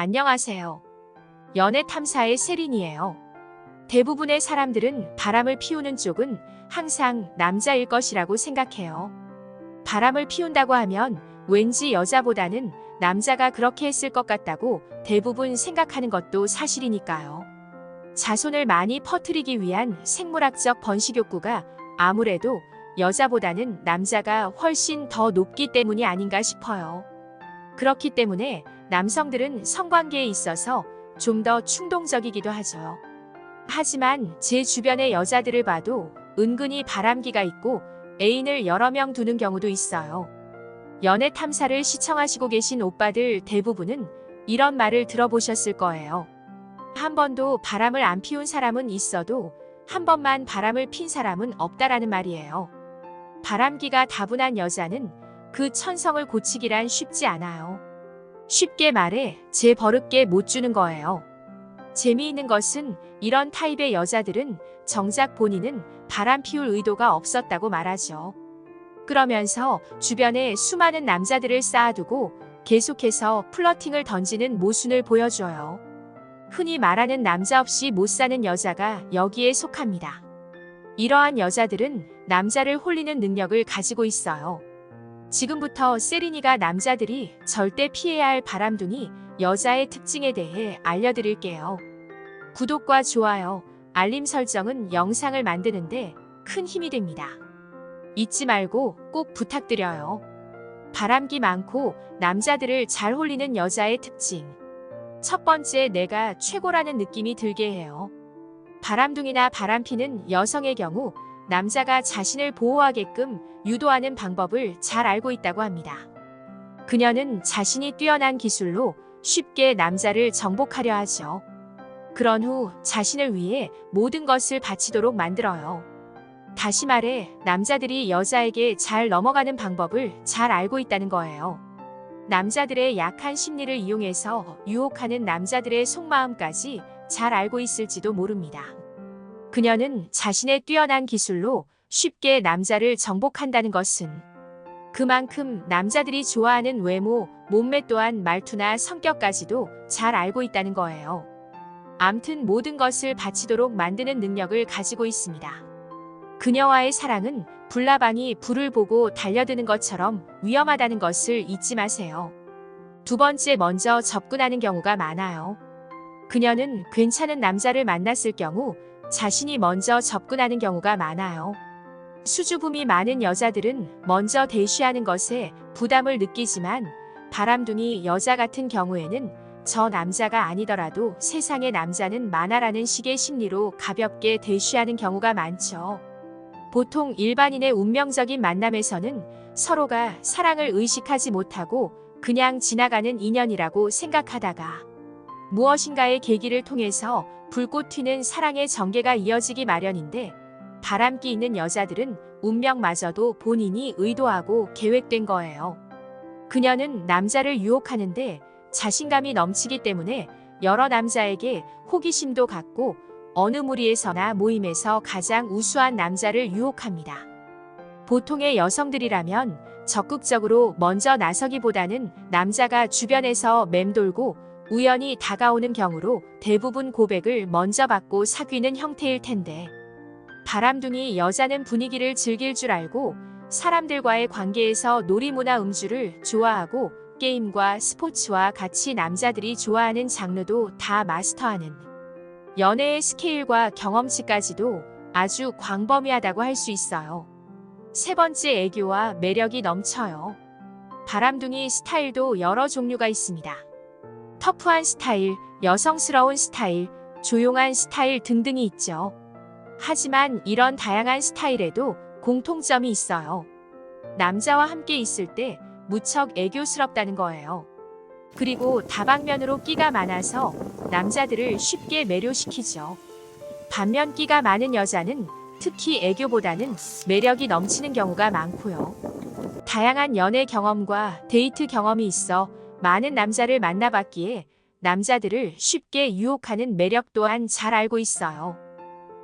안녕하세요. 연애 탐사의 세린이에요. 대부분의 사람들은 바람을 피우는 쪽은 항상 남자일 것이라고 생각해요. 바람을 피운다고 하면 왠지 여자보다는 남자가 그렇게 했을 것 같다고 대부분 생각하는 것도 사실이니까요. 자손을 많이 퍼뜨리기 위한 생물학적 번식 욕구가 아무래도 여자보다는 남자가 훨씬 더 높기 때문이 아닌가 싶어요. 그렇기 때문에 남성들은 성관계에 있어서 좀 더 충동적이기도 하죠. 하지만 제 주변의 여자들을 봐도 은근히 바람기가 있고 애인을 여러 명 두는 경우도 있어요. 연애 탐사를 시청하시고 계신 오빠들 대부분은 이런 말을 들어보셨을 거예요. 한 번도 바람을 안 피운 사람은 있어도 한 번만 바람을 핀 사람은 없다라는 말이에요. 바람기가 다분한 여자는 그 천성을 고치기란 쉽지 않아요. 쉽게 말해 제 버릇게 못 주는 거예요. 재미있는 것은 이런 타입의 여자들은 정작 본인은 바람 피울 의도가 없었다고 말하죠. 그러면서 주변에 수많은 남자들을 쌓아두고 계속해서 플러팅을 던지는 모순을 보여줘요. 흔히 말하는 남자 없이 못 사는 여자가 여기에 속합니다. 이러한 여자들은 남자를 홀리는 능력을 가지고 있어요. 지금부터 세린이가 남자들이 절대 피해야 할 바람둥이 여자의 특징에 대해 알려드릴게요. 구독과 좋아요, 알림 설정은 영상을 만드는데 큰 힘이 됩니다. 잊지 말고 꼭 부탁드려요. 바람기 많고 남자들을 잘 홀리는 여자의 특징. 첫 번째, 내가 최고라는 느낌이 들게 해요. 바람둥이나 바람피는 여성의 경우 남자가 자신을 보호하게끔 유도하는 방법을 잘 알고 있다고 합니다. 그녀는 자신이 뛰어난 기술로 쉽게 남자를 정복하려 하죠. 그런 후 자신을 위해 모든 것을 바치도록 만들어요. 다시 말해 남자들이 여자에게 잘 넘어가는 방법을 잘 알고 있다는 거예요. 남자들의 약한 심리를 이용해서 유혹하는 남자들의 속마음까지 잘 알고 있을지도 모릅니다. 그녀는 자신의 뛰어난 기술로 쉽게 남자를 정복한다는 것은 그만큼 남자들이 좋아하는 외모, 몸매 또한 말투나 성격까지도 잘 알고 있다는 거예요. 암튼 모든 것을 바치도록 만드는 능력을 가지고 있습니다. 그녀와의 사랑은 불나방이 불을 보고 달려드는 것처럼 위험하다는 것을 잊지 마세요. 두 번째, 먼저 접근하는 경우가 많아요. 그녀는 괜찮은 남자를 만났을 경우 자신이 먼저 접근하는 경우가 많아요. 수줍음이 많은 여자들은 먼저 대쉬하는 것에 부담을 느끼지만 바람둥이 여자 같은 경우에는 저 남자가 아니더라도 세상에 남자는 많아라는 식의 심리로 가볍게 대쉬하는 경우가 많죠. 보통 일반인의 운명적인 만남에서는 서로가 사랑을 의식하지 못하고 그냥 지나가는 인연이라고 생각하다가 무엇인가의 계기를 통해서 불꽃 튀는 사랑의 전개가 이어지기 마련인데 바람기 있는 여자들은 운명마저도 본인이 의도하고 계획된 거예요. 그녀는 남자를 유혹하는데 자신감이 넘치기 때문에 여러 남자에게 호기심도 갖고 어느 무리에서나 모임에서 가장 우수한 남자를 유혹합니다. 보통의 여성들이라면 적극적으로 먼저 나서기보다는 남자가 주변에서 맴돌고 우연히 다가오는 경우로 대부분 고백을 먼저 받고 사귀는 형태일 텐데 바람둥이 여자는 분위기를 즐길 줄 알고 사람들과의 관계에서 놀이문화 음주를 좋아하고 게임과 스포츠와 같이 남자들이 좋아하는 장르도 다 마스터하는 연애의 스케일과 경험치까지도 아주 광범위하다고 할 수 있어요. 세 번째, 애교와 매력이 넘쳐요. 바람둥이 스타일도 여러 종류가 있습니다. 터프한 스타일, 여성스러운 스타일, 조용한 스타일 등등이 있죠. 하지만 이런 다양한 스타일에도 공통점이 있어요. 남자와 함께 있을 때 무척 애교스럽다는 거예요. 그리고 다방면으로 끼가 많아서 남자들을 쉽게 매료시키죠. 반면 끼가 많은 여자는 특히 애교보다는 매력이 넘치는 경우가 많고요. 다양한 연애 경험과 데이트 경험이 있어 많은 남자를 만나봤기에 남자들을 쉽게 유혹하는 매력 또한 잘 알고 있어요.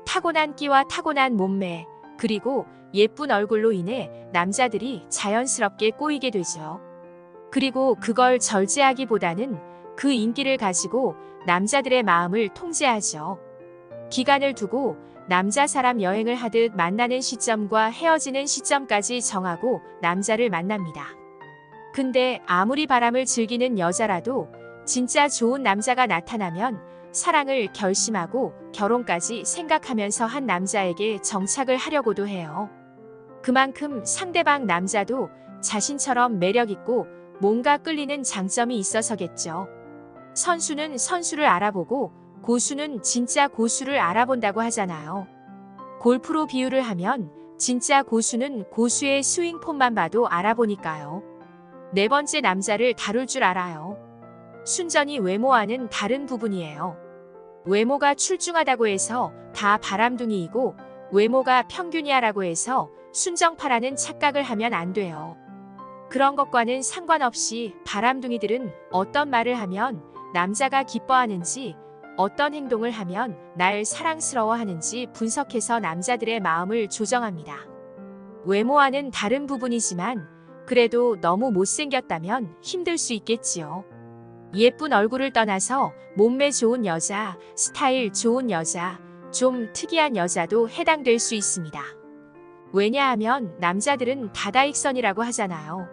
타고난 끼와 타고난 몸매, 그리고 예쁜 얼굴로 인해 남자들이 자연스럽게 꼬이게 되죠. 그리고 그걸 절제하기보다는 그 인기를 가지고 남자들의 마음을 통제하죠. 기간을 두고 남자 사람 여행을 하듯 만나는 시점과 헤어지는 시점까지 정하고 남자를 만납니다. 근데 아무리 바람을 즐기는 여자라도 진짜 좋은 남자가 나타나면 사랑을 결심하고 결혼까지 생각하면서 한 남자에게 정착을 하려고도 해요. 그만큼 상대방 남자도 자신처럼 매력있고 뭔가 끌리는 장점이 있어서겠죠. 선수는 선수를 알아보고 고수는 진짜 고수를 알아본다고 하잖아요. 골프로 비유를 하면 진짜 고수는 고수의 스윙폼만 봐도 알아보니까요. 네 번째, 남자를 다룰 줄 알아요. 순전히 외모와는 다른 부분이에요. 외모가 출중하다고 해서 다 바람둥이이고 외모가 평균이야라고 해서 순정파라는 착각을 하면 안 돼요. 그런 것과는 상관없이 바람둥이들은 어떤 말을 하면 남자가 기뻐하는지, 어떤 행동을 하면 날 사랑스러워하는지 분석해서 남자들의 마음을 조정합니다. 외모와는 다른 부분이지만 그래도 너무 못생겼다면 힘들 수 있겠지요. 예쁜 얼굴을 떠나서 몸매 좋은 여자, 스타일 좋은 여자, 좀 특이한 여자도 해당될 수 있습니다. 왜냐하면 남자들은 다다익선이라고 하잖아요.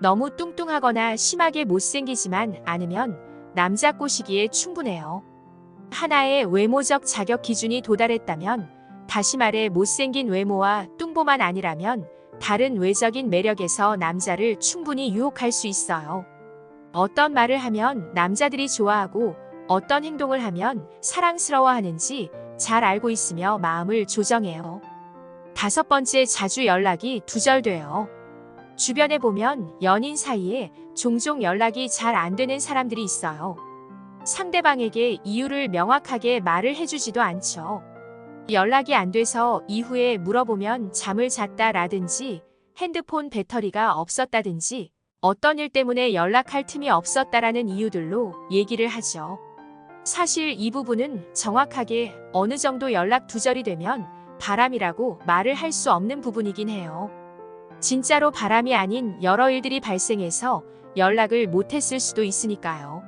너무 뚱뚱하거나 심하게 못생기지만 않으면 남자 꼬시기에 충분해요. 하나의 외모적 자격 기준이 도달했다면, 다시 말해 못생긴 외모와 뚱보만 아니라면 다른 외적인 매력에서 남자를 충분히 유혹할 수 있어요. 어떤 말을 하면 남자들이 좋아하고 어떤 행동을 하면 사랑스러워하는지 잘 알고 있으며 마음을 조정해요. 다섯 번째, 자주 연락이 두절돼요. 주변에 보면 연인 사이에 종종 연락이 잘 안 되는 사람들이 있어요. 상대방에게 이유를 명확하게 말을 해주지도 않죠. 연락이 안 돼서 이후에 물어보면 잠을 잤다라든지 핸드폰 배터리가 없었다든지 어떤 일 때문에 연락할 틈이 없었다라는 이유들로 얘기를 하죠. 사실 이 부분은 정확하게 어느 정도 연락 두절이 되면 바람이라고 말을 할 수 없는 부분이긴 해요. 진짜로 바람이 아닌 여러 일들이 발생해서 연락을 못했을 수도 있으니까요.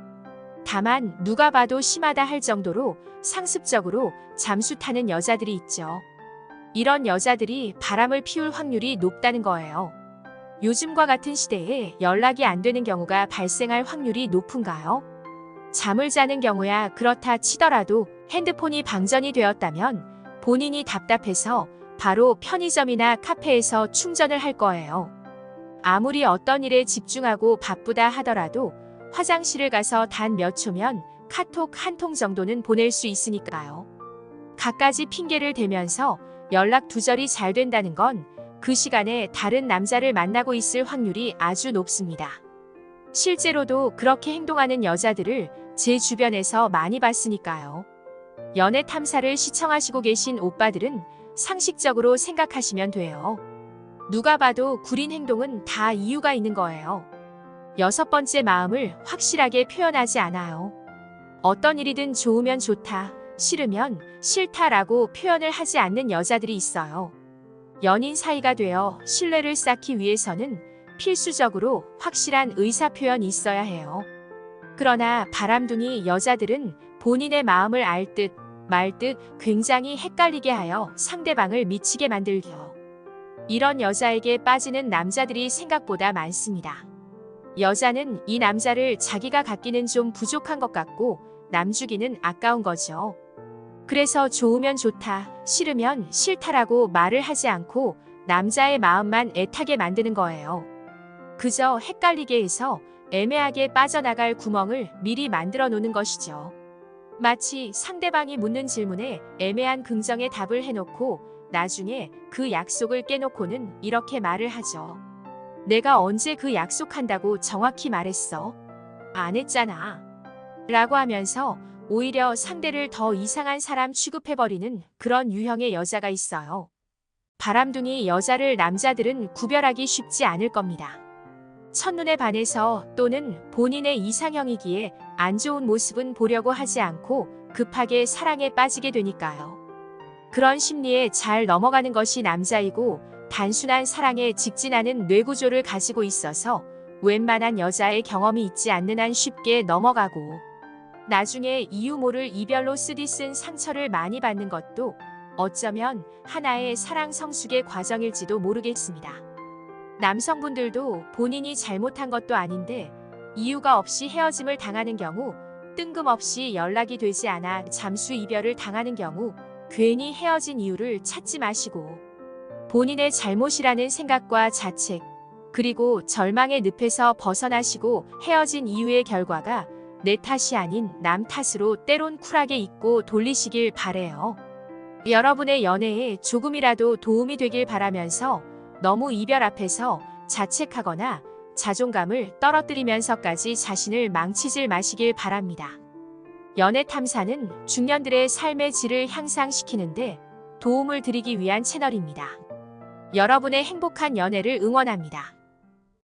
다만 누가 봐도 심하다 할 정도로 상습적으로 잠수 타는 여자들이 있죠. 이런 여자들이 바람을 피울 확률이 높다는 거예요. 요즘과 같은 시대에 연락이 안 되는 경우가 발생할 확률이 높은가요? 잠을 자는 경우야 그렇다 치더라도 핸드폰이 방전이 되었다면 본인이 답답해서 바로 편의점이나 카페에서 충전을 할 거예요. 아무리 어떤 일에 집중하고 바쁘다 하더라도 화장실을 가서 단 몇 초면 카톡 한 통 정도는 보낼 수 있으니까요. 갖가지 핑계를 대면서 연락 두절이 잘 된다는 건 그 시간에 다른 남자를 만나고 있을 확률이 아주 높습니다. 실제로도 그렇게 행동하는 여자들을 제 주변에서 많이 봤으니까요. 연애 탐사를 시청하시고 계신 오빠들은 상식적으로 생각하시면 돼요. 누가 봐도 구린 행동은 다 이유가 있는 거예요. 여섯 번째, 마음을 확실하게 표현하지 않아요. 어떤 일이든 좋으면 좋다, 싫으면 싫다라고 표현을 하지 않는 여자들이 있어요. 연인 사이가 되어 신뢰를 쌓기 위해서는 필수적으로 확실한 의사표현이 있어야 해요. 그러나 바람둥이 여자들은 본인의 마음을 알 듯 말 듯 굉장히 헷갈리게 하여 상대방을 미치게 만들죠. 이런 여자에게 빠지는 남자들이 생각보다 많습니다. 여자는 이 남자를 자기가 갖기는 좀 부족한 것 같고 남주기는 아까운 거죠. 그래서 좋으면 좋다, 싫으면 싫다라고 말을 하지 않고 남자의 마음만 애타게 만드는 거예요. 그저 헷갈리게 해서 애매하게 빠져나갈 구멍을 미리 만들어 놓는 것이죠. 마치 상대방이 묻는 질문에 애매한 긍정의 답을 해놓고 나중에 그 약속을 깨놓고는 이렇게 말을 하죠. 내가 언제 그 약속한다고 정확히 말했어? 안 했잖아. 라고 하면서 오히려 상대를 더 이상한 사람 취급해버리는 그런 유형의 여자가 있어요. 바람둥이 여자를 남자들은 구별하기 쉽지 않을 겁니다. 첫눈에 반해서 또는 본인의 이상형이기에 안 좋은 모습은 보려고 하지 않고 급하게 사랑에 빠지게 되니까요. 그런 심리에 잘 넘어가는 것이 남자이고 단순한 사랑에 직진하는 뇌구조를 가지고 있어서 웬만한 여자의 경험이 있지 않는 한 쉽게 넘어가고 나중에 이유 모를 이별로 쓰디쓴 상처를 많이 받는 것도 어쩌면 하나의 사랑 성숙의 과정일지도 모르겠습니다. 남성분들도 본인이 잘못한 것도 아닌데 이유가 없이 헤어짐을 당하는 경우, 뜬금없이 연락이 되지 않아 잠수 이별을 당하는 경우 괜히 헤어진 이유를 찾지 마시고 본인의 잘못이라는 생각과 자책, 그리고 절망의 늪에서 벗어나시고 헤어진 이유의 결과가 내 탓이 아닌 남 탓으로 때론 쿨하게 잊고 돌리시길 바래요. 여러분의 연애에 조금이라도 도움이 되길 바라면서 너무 이별 앞에서 자책하거나 자존감을 떨어뜨리면서까지 자신을 망치질 마시길 바랍니다. 연애 탐사는 중년들의 삶의 질을 향상시키는데 도움을 드리기 위한 채널입니다. 여러분의 행복한 연애를 응원합니다.